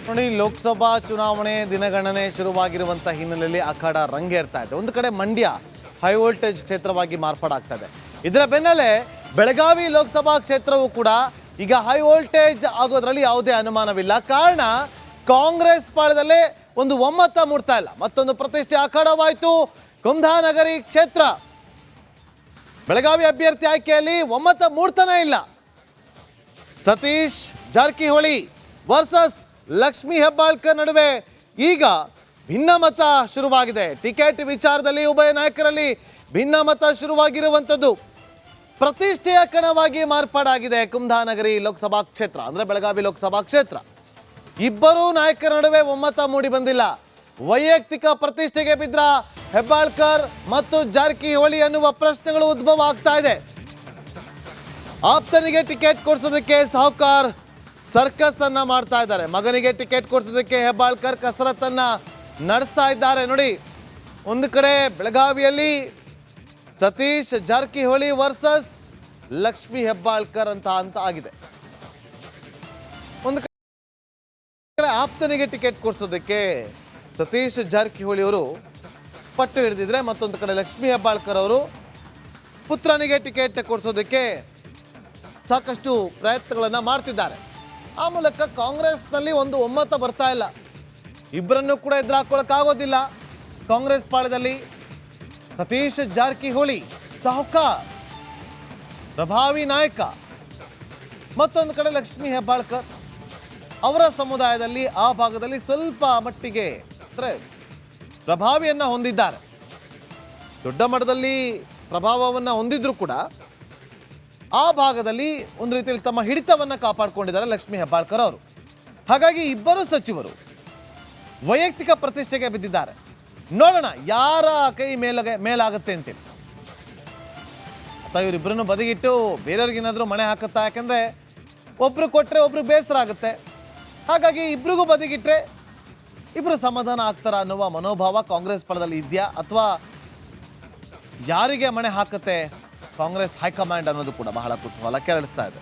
ನೋಡಿ, ಲೋಕಸಭಾ ಚುನಾವಣೆ ದಿನಗಣನೆ ಶುರುವಾಗಿರುವಂಥ ಹಿನ್ನೆಲೆಯಲ್ಲಿ ಅಖಾಡ ರಂಗೇರ್ತಾ ಇದೆ. ಒಂದು ಕಡೆ ಮಂಡ್ಯ ಹೈ ವೋಲ್ಟೇಜ್ ಕ್ಷೇತ್ರವಾಗಿ ಮಾರ್ಪಾಡಾಗ್ತಾ ಇದೆ. ಇದರ ಬೆನ್ನಲ್ಲೇ ಬೆಳಗಾವಿ ಲೋಕಸಭಾ ಕ್ಷೇತ್ರವೂ ಕೂಡ ಈಗ ಹೈ ವೋಲ್ಟೇಜ್ ಆಗೋದ್ರಲ್ಲಿ ಯಾವುದೇ ಅನುಮಾನವಿಲ್ಲ. ಕಾರಣ ಕಾಂಗ್ರೆಸ್ ಪಾಳದಲ್ಲೇ ಒಂದು ಒಮ್ಮತ ಮೂಡ್ತಾ ಇಲ್ಲ. ಮತ್ತೊಂದು ಪ್ರತಿಷ್ಠೆ ಅಖಾಡವಾಯಿತು ಕುಂದಾನಗರಿ ಕ್ಷೇತ್ರ. ಬೆಳಗಾವಿ ಅಭ್ಯರ್ಥಿ ಆಯ್ಕೆಯಲ್ಲಿ ಒಮ್ಮತ ಮೂಡ್ತಾನೆ ಇಲ್ಲ. ಸತೀಶ್ ಜಾರಕಿಹೊಳಿ ವರ್ಸಸ್ ಲಕ್ಷ್ಮೀ ಹೆಬ್ಬಾಳ್ಕರ್ ನಡುವೆ ಈಗ ಭಿನ್ನಮತ ಶುರುವಾಗಿದೆ. ಟಿಕೆಟ್ ವಿಚಾರದಲ್ಲಿ ಉಭಯ ನಾಯಕರಲ್ಲಿ ಭಿನ್ನಮತ ಶುರುವಾಗಿರುವಂಥದ್ದು. ಪ್ರತಿಷ್ಠೆಯ ಕಣವಾಗಿ ಮಾರ್ಪಾಡಾಗಿದೆ ಕುಂದಾನಗರಿ ಲೋಕಸಭಾ ಕ್ಷೇತ್ರ, ಅಂದರೆ ಬೆಳಗಾವಿ ಲೋಕಸಭಾ ಕ್ಷೇತ್ರ. ಇಬ್ಬರೂ ನಾಯಕರ ನಡುವೆ ಒಮ್ಮತ ಮೂಡಿ ಬಂದಿಲ್ಲ. ವೈಯಕ್ತಿಕ ಪ್ರತಿಷ್ಠೆಗೆ ಬಿದ್ರ ಹೆಬ್ಬಾಳ್ಕರ್ ಮತ್ತು ಜಾರಕಿಹೊಳಿ ಅನ್ನುವ ಪ್ರಶ್ನೆಗಳು ಉದ್ಭವ ಆಗ್ತಾ ಇದೆ. ಆಪ್ತನಿಗೆ ಟಿಕೆಟ್ ಕೊಡಿಸೋದಕ್ಕೆ ಸಾಹುಕಾರ್ ಸರ್ಕಸ್ ಅನ್ನ ಮಾಡ್ತಾ ಇದ್ದಾರೆ. ಮಗನಿಗೆ ಟಿಕೆಟ್ ಕೊಡಿಸೋದಕ್ಕೆ ಹೆಬ್ಬಾಳ್ಕರ್ ಕಸರತ್ತನ್ನ ನಡೆಸ್ತಾ ಇದ್ದಾರೆ. ನೋಡಿ, ಒಂದು ಕಡೆ ಬೆಳಗಾವಿಯಲ್ಲಿ ಸತೀಶ್ ಜಾರಕಿಹೊಳಿ ವರ್ಸಸ್ ಲಕ್ಷ್ಮೀ ಹೆಬ್ಬಾಳ್ಕರ್ ಅಂತ ಆಗಿದೆ. ಒಂದು ಕಡೆ ಆಪ್ತನಿಗೆ ಟಿಕೆಟ್ ಕೊಡಿಸೋದಕ್ಕೆ ಸತೀಶ್ ಜಾರಕಿಹೊಳಿ ಅವರು ಪಟ್ಟು ಹಿಡಿದಿದ್ರೆ, ಮತ್ತೊಂದು ಕಡೆ ಲಕ್ಷ್ಮೀ ಹೆಬ್ಬಾಳ್ಕರ್ ಅವರು ಪುತ್ರನಿಗೆ ಟಿಕೆಟ್ ಕೊಡಿಸೋದಕ್ಕೆ ಸಾಕಷ್ಟು ಪ್ರಯತ್ನಗಳನ್ನು ಮಾಡ್ತಿದ್ದಾರೆ. ಆ ಮೂಲಕ ಕಾಂಗ್ರೆಸ್ನಲ್ಲಿ ಒಂದು ಒಮ್ಮತ ಬರ್ತಾ ಇಲ್ಲ. ಇಬ್ಬರನ್ನು ಕೂಡ ಎದುರಾಕೊಳ್ಳೋಕ್ಕಾಗೋದಿಲ್ಲ. ಕಾಂಗ್ರೆಸ್ ಪಾಳದಲ್ಲಿ ಸತೀಶ್ ಜಾರಕಿಹೊಳಿ ಸಾಹುಕಾರ್ ಪ್ರಭಾವಿ ನಾಯಕ, ಮತ್ತೊಂದು ಕಡೆ ಲಕ್ಷ್ಮೀ ಹೆಬ್ಬಾಳ್ಕರ್. ಅವರ ಸಮುದಾಯದಲ್ಲಿ ಆ ಭಾಗದಲ್ಲಿ ಸ್ವಲ್ಪ ಮಟ್ಟಿಗೆ ಅಂದರೆ ಪ್ರಭಾವಿಯನ್ನು ಹೊಂದಿದ್ದಾರೆ. ದೊಡ್ಡ ಮಟ್ಟದಲ್ಲಿ ಪ್ರಭಾವವನ್ನು ಹೊಂದಿದ್ರು ಕೂಡ ಆ ಭಾಗದಲ್ಲಿ ಒಂದು ರೀತಿಯಲ್ಲಿ ತಮ್ಮ ಹಿಡಿತವನ್ನು ಕಾಪಾಡಿಕೊಂಡಿದ್ದಾರೆ ಲಕ್ಷ್ಮೀ ಹೆಬ್ಬಾಳ್ಕರ್ ಅವರು. ಹಾಗಾಗಿ ಇಬ್ಬರು ಸಚಿವರು ವೈಯಕ್ತಿಕ ಪ್ರತಿಷ್ಠೆಗೆ ಬಿದ್ದಿದ್ದಾರೆ. ನೋಡೋಣ ಯಾರ ಕೈ ಮೇಲಾಗುತ್ತೆ ಅಂತೇಳಿ. ಅಥವಾ ಇವರಿಬ್ಬರನ್ನು ಬದಿಗಿಟ್ಟು ಬೇರೆಯವ್ರಿಗೇನಾದರೂ ಮಣೆ ಹಾಕುತ್ತಾ? ಯಾಕೆಂದರೆ ಒಬ್ರು ಕೊಟ್ಟರೆ ಒಬ್ರು ಬೇಸರ ಆಗುತ್ತೆ. ಹಾಗಾಗಿ ಇಬ್ರಿಗೂ ಬದಿಗಿಟ್ರೆ ಇಬ್ಬರು ಸಮಾಧಾನ ಆಗ್ತಾರ ಅನ್ನುವ ಮನೋಭಾವ ಕಾಂಗ್ರೆಸ್ ಪಳದಲ್ಲಿ ಇದೆಯಾ, ಅಥವಾ ಯಾರಿಗೆ ಮಣೆ ಹಾಕುತ್ತೆ ಕಾಂಗ್ರೆಸ್ ಹೈಕಮಾಂಡ್ ಅನ್ನೋದು ಕೂಡ ಬಹಳ ಕುತೂಹಲ ಕೆರಳಿಸ್ತಾ ಇದೆ.